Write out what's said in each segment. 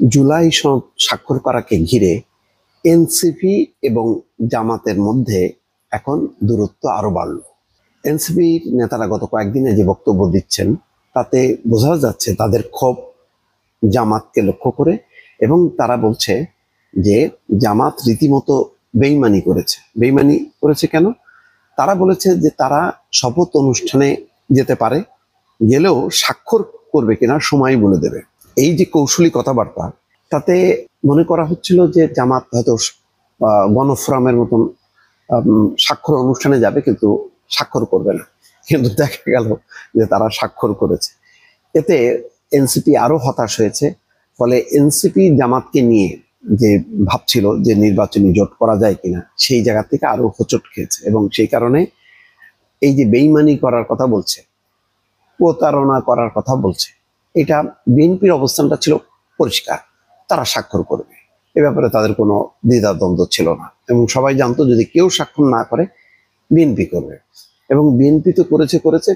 জুলাই সনদ স্বাক্ষর করাকে ঘিরে এনসিপি এবং জামাতের মধ্যে এখন দূরত্ব আরো বাড়ল। এনসিপির নেতারা গত কয়েকদিনে যে বক্তব্য দিচ্ছেন তাতে বোঝা যাচ্ছে তাদের ক্ষোভ জামাতকে লক্ষ্য করে, এবং তারা বলছে যে জামাত রীতিমতো বেইমানি করেছে। বেইমানি করেছে কেন? তারা বলেছে যে তারা শপথ অনুষ্ঠানে যেতে পারে, গেলেও স্বাক্ষর করবে কিনা সময় বলে দেবে। এই যে কৌশলী কথাবার্তা, তাতে মনে করা হচ্ছিল যে জামাত হয়তো গণফোরামের মতন স্বাক্ষর অনুষ্ঠানে যাবে, কিন্তু স্বাক্ষর করবে না। কিন্তু দেখা গেল যে তারা স্বাক্ষর করেছে। এতে এনসিপি আরো হতাশ হয়েছে। ফলে এনসিপি জামাতকে নিয়ে যে ভাবছিল যে নির্বাচনী জোট করা যায় কিনা, সেই জায়গা থেকে আরো হোঁচট খেয়েছে, এবং সেই কারণে এই যে বেইমানি করার কথা বলছে, প্রতারণা করার কথা বলছে, এটা বিএনপির অবস্থানটা ছিল পরিষ্কার, তারা স্বাক্ষর করবে। এ ব্যাপারে তাদের কোনো দ্বিধাদ্বন্দ্ব ছিল না, এবং সবাই জানতো যদি কেউ স্বাক্ষর না করে বিএনপি করবে। এবং বিএনপি তো করেছে করেছে,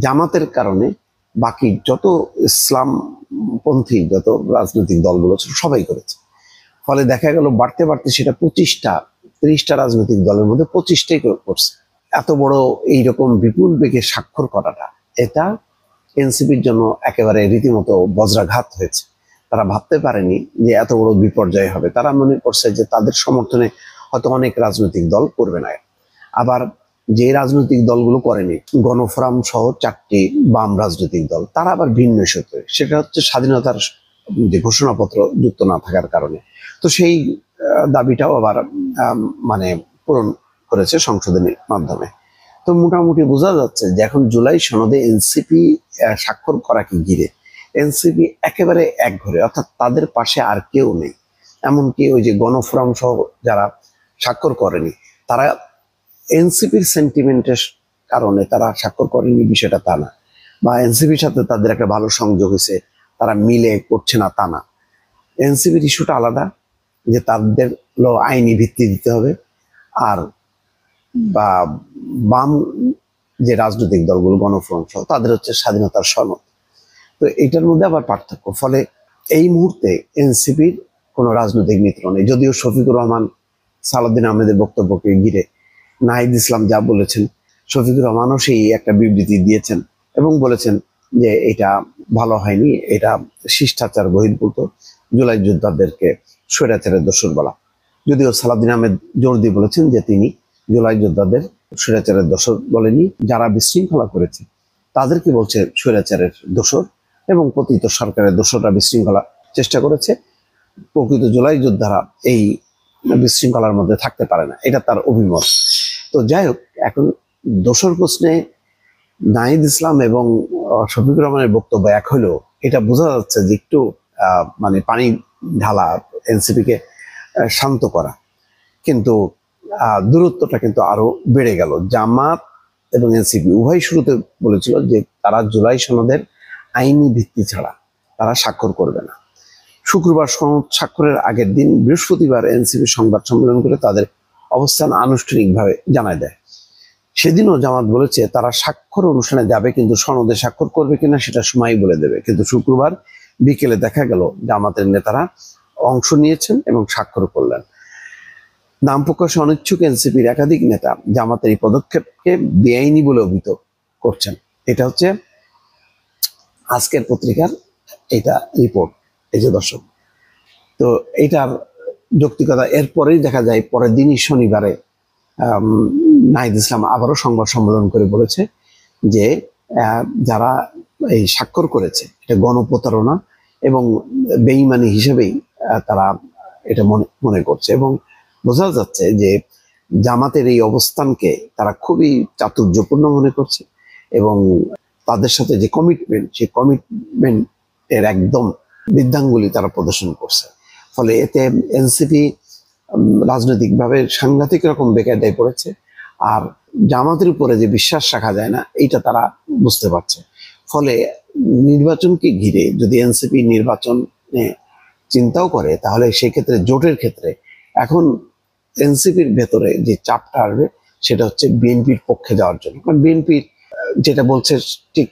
জামাতের কারণে বাকি যত ইসলামপন্থী যত রাজনৈতিক দলগুলো ছিল সবাই করেছে। ফলে দেখা গেল বাড়তে বাড়তে সেটা 25টা-30টা রাজনৈতিক দলের মধ্যে 25টাই করছে। এত বড় এইরকম বিপুল বেগে স্বাক্ষর করাটা, এটা এনসিপির জন্য একেবারে রীতিমতো বজ্রাঘাত হয়েছে। তারা ভাবতে পারেনি যে এত বড় বিপর্যয় হবে। তারা মনে করছে যে তাদের সমর্থনে হয়তো অনেক রাজনৈতিক দল করবে না। আবার যে রাজনৈতিক দলগুলো করেনি, গণফোরাম সহ 4টি বাম রাজনৈতিক দল, তারা আবার ভিন্ন সূত্রে, সেটা হচ্ছে স্বাধীনতার যে ঘোষণাপত্র যুক্ত না থাকার কারণে। তো সেই দাবিটাও আবার মানে পূরণ করেছে সংশোধনীর মাধ্যমে। তো মোটামুটি বোঝা যাচ্ছে যে এখন জুলাই সনদে এনসিপি স্বাক্ষর করাকে ঘিরে এনসিপি একেবারে একঘরে, অর্থাৎ তাদের পাশে আর কেউ নেই। এমনকি ওই যে গণফোরাম সহ যারা স্বাক্ষর করেনি, তারা এনসিপির সেন্টিমেন্টের কারণে তারা স্বাক্ষর করেনি বিষয়টা তা না, বা এনসিপির সাথে তাদের একটা ভালো সংযোগ হয়েছে, তারা মিলে করছে না তা না। এনসিপির ইস্যুটা আলাদা, যে তাদের আইনি ভিত্তি দিতে হবে, আর বা বাম যে রাজনৈতিক দলগুলো গণফ্রন্ট সহ তাদের হচ্ছে স্বাধীনতার সনদ। তো এটার মধ্যে আবার পার্থক্য। ফলে এই মুহূর্তে এনসিপির কোনো রাজনৈতিক মিত্র নেই। যদিও শফিকুর রহমান সালাউদ্দিন আহমেদের বক্তব্যকে ঘিরে নাহিদ ইসলাম যা বলেছেন, শফিকুর রহমানও সেই একটা বিবৃতি দিয়েছেন এবং বলেছেন যে এটা ভালো হয়নি, এটা শিষ্টাচার বহির্ভূত, জুলাই যোদ্ধাদেরকে স্বৈরাচারের দোষর বলা। যদিও সালাউদ্দিন আহমেদ জোর দিয়ে বলেছেন যে তিনি জুলাই যোদ্ধাদের স্বৈরাচারের দোষর বলেনি, যারা বিশৃঙ্খলা করেছে তাদেরকে বলছে স্বৈরাচারের দোষর, এবং প্রকৃত সরকারের দোষররা বিশৃঙ্খলা চেষ্টা করেছে, প্রকৃত জুলাই যোদ্ধারা এই বিশৃঙ্খলার মধ্যে থাকতে পারে না, এটা তার অভিমত। তো যাই হোক, এখন দোষর প্রশ্নে নাহিদ ইসলাম এবং শফিকুর রহমানের বক্তব্য এক হলেও এটা বোঝা যাচ্ছে যে একটু মানে পানি ঢালা, এনসিপি কে শান্ত করা, কিন্তু দূরত্বটা কিন্তু আরো বেড়ে গেল। জামাত এবং এনসিপি উভয় শুরুতে বলেছিল যে তারা জুলাই সনদের আইনি ভিত্তি ছাড়া তারা স্বাক্ষর করবে না। শুক্রবার সনদ স্বাক্ষরের আগের দিন বৃহস্পতিবার এনসিপি সংবাদ সম্মেলন করে তাদের অবস্থান আনুষ্ঠানিকভাবে জানায় দেয়। সেদিনও জামাত বলেছে তারা স্বাক্ষর অনুষ্ঠানে যাবে, কিন্তু সনদে স্বাক্ষর করবে কিনা সেটা সময় বলে দেবে। কিন্তু শুক্রবার বিকেলে দেখা গেল জামাতের নেতারা অংশ নিয়েছেন এবং স্বাক্ষর করলেন। নাম প্রকাশে অনিচ্ছুক এনসিপির একাধিক নেতা জামাতের এই পদক্ষেপকে বেআইনি বলে অভিহিত করছেন। এটা হচ্ছে আজকের পত্রিকার এটা রিপোর্ট, এই যে দর্শক। তো এটার যৌক্তিকতা এরপরেই দেখা যায়, পরের দিনই শনিবারে নাহিদ ইসলাম আবারও সংবাদ সম্মেলন করে বলেছে যে যারা এই স্বাক্ষর করেছে এটা গণপ্রতারণা এবং বেঈমানি হিসেবেই তারা এটা মনে করছে, এবং বোঝা যাচ্ছে যে জামাতের এই অবস্থানকে তারা খুবই চাতুর্যপূর্ণ মনে করছে, এবং তাদের সাথে যে কমিটমেন্ট, সেই কমিটমেন্টের একদম বৃদ্ধাঙ্গুলি তারা প্রদর্শন করছে। ফলে এতে এনসিপি রাজনৈতিকভাবে সাংঘাতিক রকম বেকায়দায় পড়েছে, আর জামাতের উপরে যে বিশ্বাস রাখা যায় না এইটা তারা বুঝতে পারছে। ফলে নির্বাচনকে ঘিরে যদি এনসিপি নির্বাচনে চিন্তাও করে, তাহলে সেই ক্ষেত্রে জোটের ক্ষেত্রে এখন এনসিপির ভেতরে যে চাপটা আসবে সেটা হচ্ছে বিএনপির পক্ষে যাওয়ার জন্য। কারণ বিএনপি যেটা বলছে ঠিক,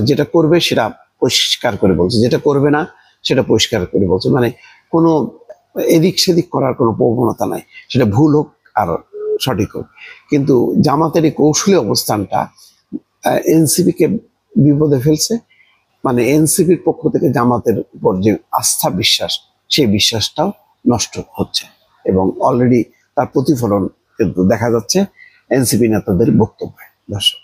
যেটা করবে সেটা পরিষ্কার করে বলছে, যেটা করবে না সেটা পরিষ্কার করে বলছে, মানে কোনো এদিক সেদিক করার কোনো প্রবণতা নাই, সেটা ভুল হোক আর সঠিক হোক। কিন্তু জামাতের এই কৌশলী অবস্থানটা এনসিপি কে বিপদে ফেলছে। মানে এনসিপির পক্ষ থেকে জামাতের উপর যে আস্থা বিশ্বাস, সেই বিশ্বাসটাও নষ্ট হচ্ছে এবং অলরেডি তার প্রতিফলন কিন্তু দেখা যাচ্ছে এনসিপি নেতাদের বক্তব্যে। দর্শক।